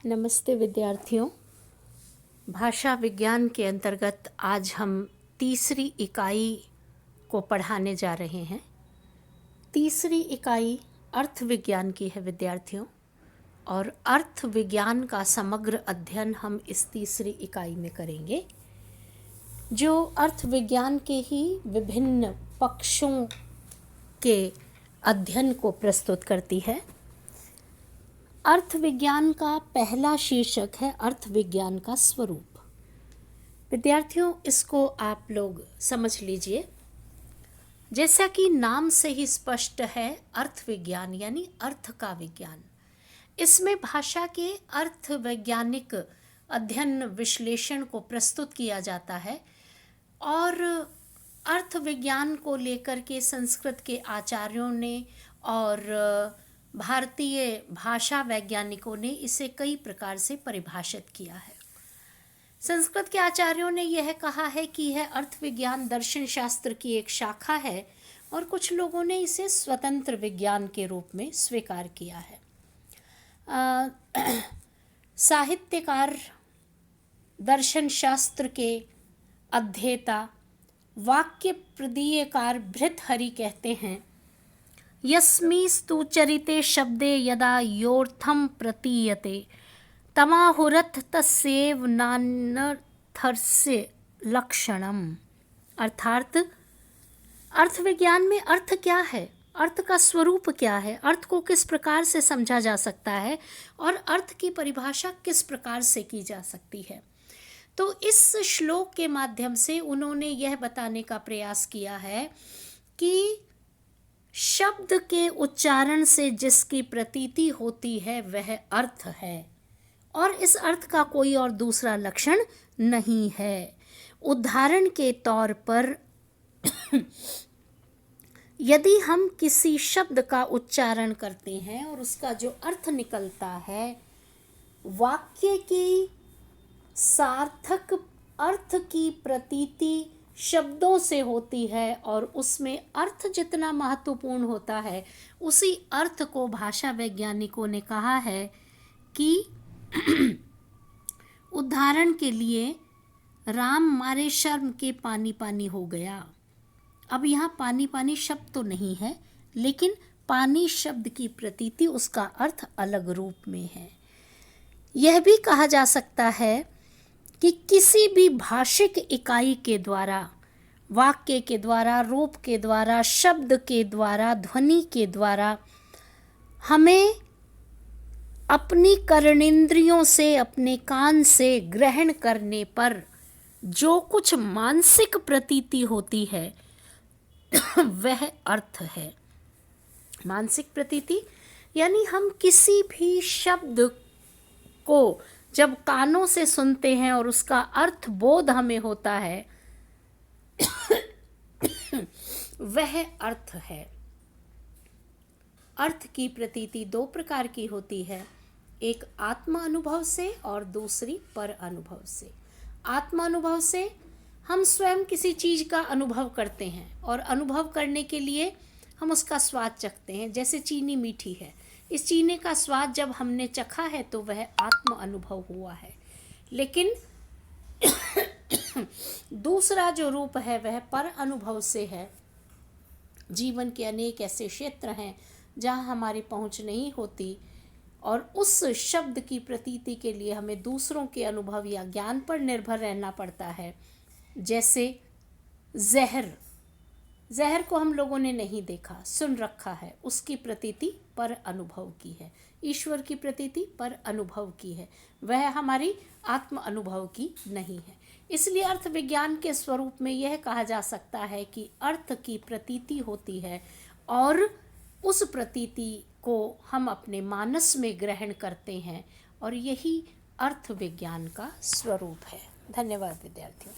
नमस्ते विद्यार्थियों। भाषा विज्ञान के अंतर्गत आज हम तीसरी इकाई को पढ़ाने जा रहे हैं। तीसरी इकाई अर्थ विज्ञान की है विद्यार्थियों, और अर्थ विज्ञान का समग्र अध्ययन हम इस तीसरी इकाई में करेंगे, जो अर्थ विज्ञान के ही विभिन्न पक्षों के अध्ययन को प्रस्तुत करती है। अर्थ विज्ञान का पहला शीर्षक है अर्थ विज्ञान का स्वरूप। विद्यार्थियों, इसको आप लोग समझ लीजिए। जैसा कि नाम से ही स्पष्ट है, अर्थ विज्ञान यानी अर्थ का विज्ञान। इसमें भाषा के अर्थ वैज्ञानिक अध्ययन विश्लेषण को प्रस्तुत किया जाता है, और अर्थ विज्ञान को लेकर के संस्कृत के आचार्यों ने और भारतीय भाषा वैज्ञानिकों ने इसे कई प्रकार से परिभाषित किया है। संस्कृत के आचार्यों ने यह कहा है कि यह अर्थ विज्ञान दर्शन शास्त्र की एक शाखा है, और कुछ लोगों ने इसे स्वतंत्र विज्ञान के रूप में स्वीकार किया है। साहित्यकार, दर्शन शास्त्र के अध्येता, वाक्य प्रदीयकार भृतहरि कहते हैं, यस्मिस्तु चरिते शब्दे यदा योऽर्थं प्रतीयते तमाहुरथ तस्यैव नान्यर्थस्य लक्षणम। अर्थात अर्थ विज्ञान में अर्थ क्या है, अर्थ का स्वरूप क्या है, अर्थ को किस प्रकार से समझा जा सकता है, और अर्थ की परिभाषा किस प्रकार से की जा सकती है। तो इस श्लोक के माध्यम से उन्होंने यह बताने का प्रयास किया है कि शब्द के उच्चारण से जिसकी प्रतीति होती है वह अर्थ है, और इस अर्थ का कोई और दूसरा लक्षण नहीं है। उदाहरण के तौर पर यदि हम किसी शब्द का उच्चारण करते हैं और उसका जो अर्थ निकलता है, वाक्य की सार्थक अर्थ की प्रतीति शब्दों से होती है, और उसमें अर्थ जितना महत्वपूर्ण होता है, उसी अर्थ को भाषा वैज्ञानिकों ने कहा है कि उदाहरण के लिए, राम मारे शर्म के पानी पानी हो गया। अब यहाँ पानी पानी शब्द तो नहीं है, लेकिन पानी शब्द की प्रतीति, उसका अर्थ अलग रूप में है। यह भी कहा जा सकता है कि किसी भी भाषिक इकाई के द्वारा, वाक्य के द्वारा, रूप के द्वारा, शब्द के द्वारा, ध्वनि के द्वारा हमें अपनी कर्णेंद्रियों से, अपने कान से ग्रहण करने पर जो कुछ मानसिक प्रतीति होती है वह अर्थ है। मानसिक प्रतीति यानी हम किसी भी शब्द को जब कानों से सुनते हैं और उसका अर्थ बोध हमें होता है वह अर्थ है। अर्थ की प्रतीति दो प्रकार की होती है, एक आत्म अनुभव से और दूसरी पर अनुभव से। आत्म अनुभव से हम स्वयं किसी चीज का अनुभव करते हैं, और अनुभव करने के लिए हम उसका स्वाद चखते हैं। जैसे चीनी मीठी है, इस चीनी का स्वाद जब हमने चखा है तो वह आत्म अनुभव हुआ है। लेकिन दूसरा जो रूप है वह पर अनुभव से है। जीवन के अनेक ऐसे क्षेत्र हैं जहाँ हमारी पहुँच नहीं होती, और उस शब्द की प्रतीति के लिए हमें दूसरों के अनुभव या ज्ञान पर निर्भर रहना पड़ता है। जैसे जहर, जहर को हम लोगों ने नहीं देखा, सुन रखा है, उसकी प्रतीति पर अनुभव की है। ईश्वर की प्रतीति पर अनुभव की है, वह हमारी आत्म अनुभव की नहीं है। इसलिए अर्थ विज्ञान के स्वरूप में यह कहा जा सकता है कि अर्थ की प्रतीति होती है, और उस प्रतीति को हम अपने मानस में ग्रहण करते हैं, और यही अर्थ विज्ञान का स्वरूप है। धन्यवाद विद्यार्थियों।